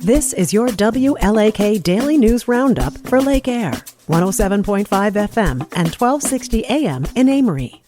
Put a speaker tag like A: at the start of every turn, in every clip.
A: This is your WLAK Daily News Roundup for Lake Air, 107.5 FM and 1260 AM in Amory.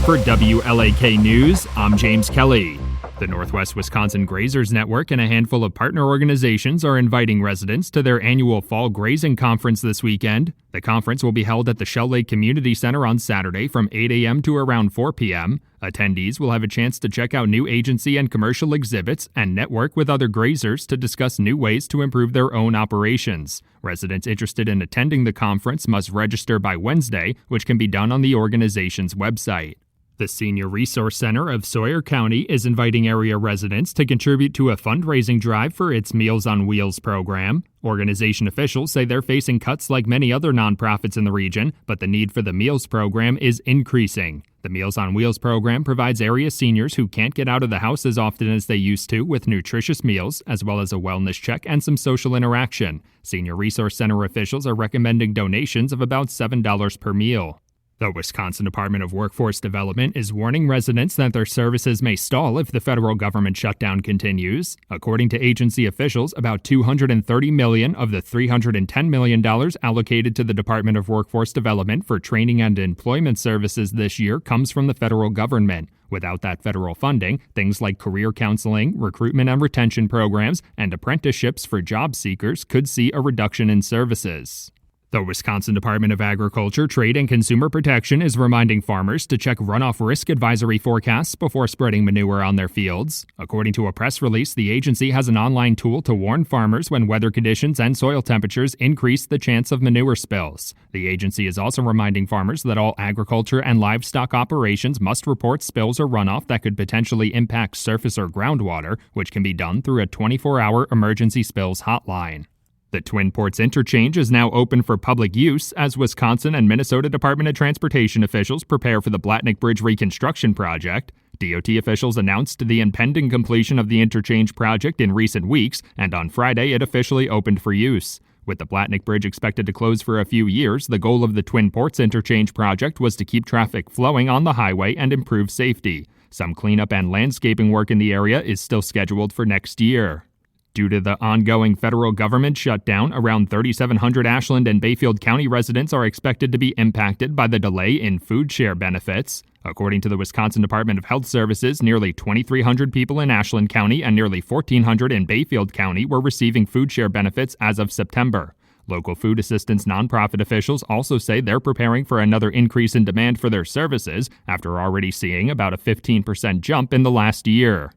B: For WLAK News, I'm James Kelly. The Northwest Wisconsin Grazers Network and a handful of partner organizations are inviting residents to their annual Fall Grazing Conference this weekend. The conference will be held at the Shell Lake Community Center on Saturday from 8 a.m. to around 4 p.m. Attendees will have a chance to check out new agency and commercial exhibits and network with other grazers to discuss new ways to improve their own operations. Residents interested in attending the conference must register by Wednesday, which can be done on the organization's website. The Senior Resource Center of Sawyer County is inviting area residents to contribute to a fundraising drive for its Meals on Wheels program. Organization officials say they're facing cuts like many other nonprofits in the region, but the need for the meals program is increasing. The Meals on Wheels program provides area seniors who can't get out of the house as often as they used to with nutritious meals, as well as a wellness check and some social interaction. Senior Resource Center officials are recommending donations of about $7 per meal. The Wisconsin Department of Workforce Development is warning residents that their services may stall if the federal government shutdown continues. According to agency officials, about $230 million of the $310 million allocated to the Department of Workforce Development for training and employment services this year comes from the federal government. Without that federal funding, things like career counseling, recruitment and retention programs, and apprenticeships for job seekers could see a reduction in services. The Wisconsin Department of Agriculture, Trade, and Consumer Protection is reminding farmers to check runoff risk advisory forecasts before spreading manure on their fields. According to a press release, the agency has an online tool to warn farmers when weather conditions and soil temperatures increase the chance of manure spills. The agency is also reminding farmers that all agriculture and livestock operations must report spills or runoff that could potentially impact surface or groundwater, which can be done through a 24-hour emergency spills hotline. The Twin Ports Interchange is now open for public use as Wisconsin and Minnesota Department of Transportation officials prepare for the Blatnick Bridge reconstruction project. DOT officials announced the impending completion of the interchange project in recent weeks, and on Friday it officially opened for use. With the Blatnick Bridge expected to close for a few years, the goal of the Twin Ports Interchange project was to keep traffic flowing on the highway and improve safety. Some cleanup and landscaping work in the area is still scheduled for next year. Due to the ongoing federal government shutdown, around 3,700 Ashland and Bayfield County residents are expected to be impacted by the delay in food share benefits. According to the Wisconsin Department of Health Services, nearly 2,300 people in Ashland County and nearly 1,400 in Bayfield County were receiving food share benefits as of September. Local food assistance nonprofit officials also say they're preparing for another increase in demand for their services after already seeing about a 15% jump in the last year.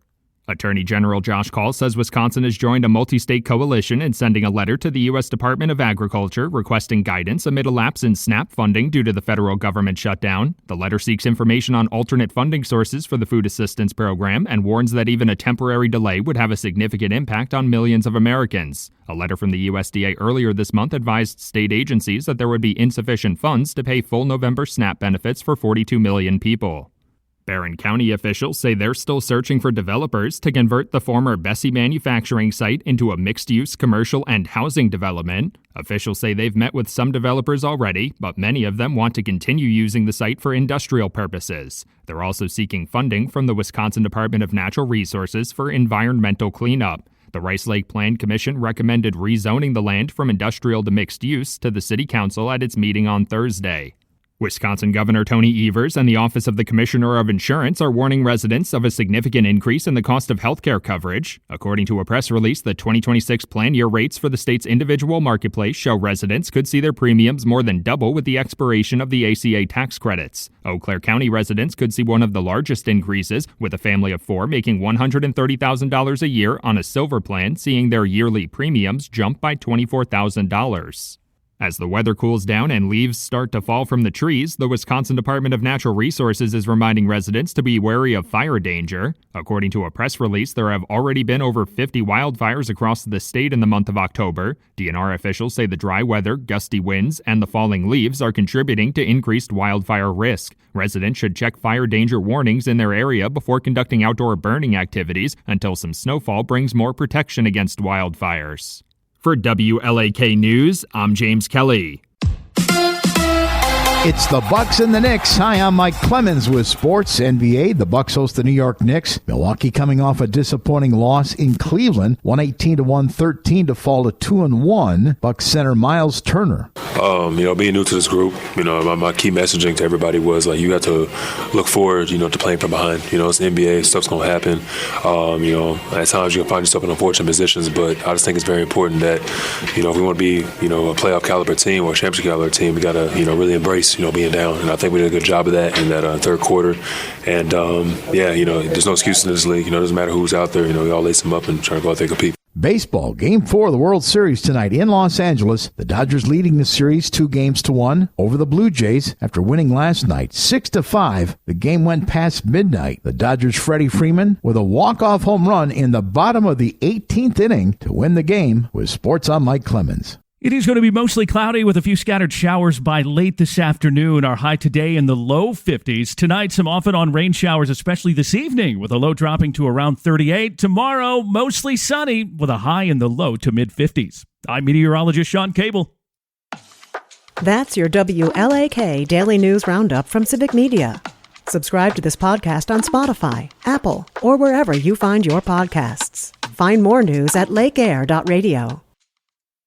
B: Attorney General Josh Kaul says Wisconsin has joined a multi-state coalition in sending a letter to the U.S. Department of Agriculture requesting guidance amid a lapse in SNAP funding due to the federal government shutdown. The letter seeks information on alternate funding sources for the food assistance program and warns that even a temporary delay would have a significant impact on millions of Americans. A letter from the USDA earlier this month advised state agencies that there would be insufficient funds to pay full November SNAP benefits for 42 million people. Barron County officials say they're still searching for developers to convert the former Bessie manufacturing site into a mixed-use commercial and housing development. Officials say they've met with some developers already, but many of them want to continue using the site for industrial purposes. They're also seeking funding from the Wisconsin Department of Natural Resources for environmental cleanup. The Rice Lake Plan Commission recommended rezoning the land from industrial to mixed use to the City Council at its meeting on Thursday. Wisconsin Governor Tony Evers and the Office of the Commissioner of Insurance are warning residents of a significant increase in the cost of health care coverage. According to a press release, the 2026 plan year rates for the state's individual marketplace show residents could see their premiums more than double with the expiration of the ACA tax credits. Eau Claire County residents could see one of the largest increases, with a family of four making $130,000 a year on a silver plan seeing their yearly premiums jump by $24,000. As the weather cools down and leaves start to fall from the trees, the Wisconsin Department of Natural Resources is reminding residents to be wary of fire danger. According to a press release, there have already been over 50 wildfires across the state in the month of October. DNR officials say the dry weather, gusty winds, and the falling leaves are contributing to increased wildfire risk. Residents should check fire danger warnings in their area before conducting outdoor burning activities until some snowfall brings more protection against wildfires. For WLAK News, I'm James Kelly.
C: It's the Bucks and the Knicks. Hi, I'm Mike Clemens with Sports NBA. The Bucks host the New York Knicks. Milwaukee coming off a disappointing loss in Cleveland, 118 to 113 to fall to 2-1. Bucks center Miles Turner.
D: Being new to this group, my key messaging to everybody was like, you have to look forward, to playing from behind. It's the NBA, stuff's gonna happen. At times you can find yourself in unfortunate positions, but I just think it's very important that, if we want to be, a playoff caliber team or a championship caliber team, we gotta, really embrace, being down. And I think we did a good job of that in that third quarter. And there's no excuse in this league. It doesn't matter who's out there. We all lace them up and try to go out there and compete.
C: Baseball, Game 4 of the World Series tonight in Los Angeles. The Dodgers leading the series 2-1 over the Blue Jays after winning last night 6-5. The game went past midnight. The Dodgers' Freddie Freeman with a walk-off home run in the bottom of the 18th inning to win the game. With Sports, I'm Mike Clemens.
E: It is going to be mostly cloudy with a few scattered showers by late this afternoon. Our high today in the low 50s. Tonight, some off and on rain showers, especially this evening, with a low dropping to around 38. Tomorrow, mostly sunny with a high in the low to mid 50s. I'm meteorologist Sean Cable.
A: That's your WLAK Daily News Roundup from Civic Media. Subscribe to this podcast on Spotify, Apple, or wherever you find your podcasts. Find more news at lakeair.radio.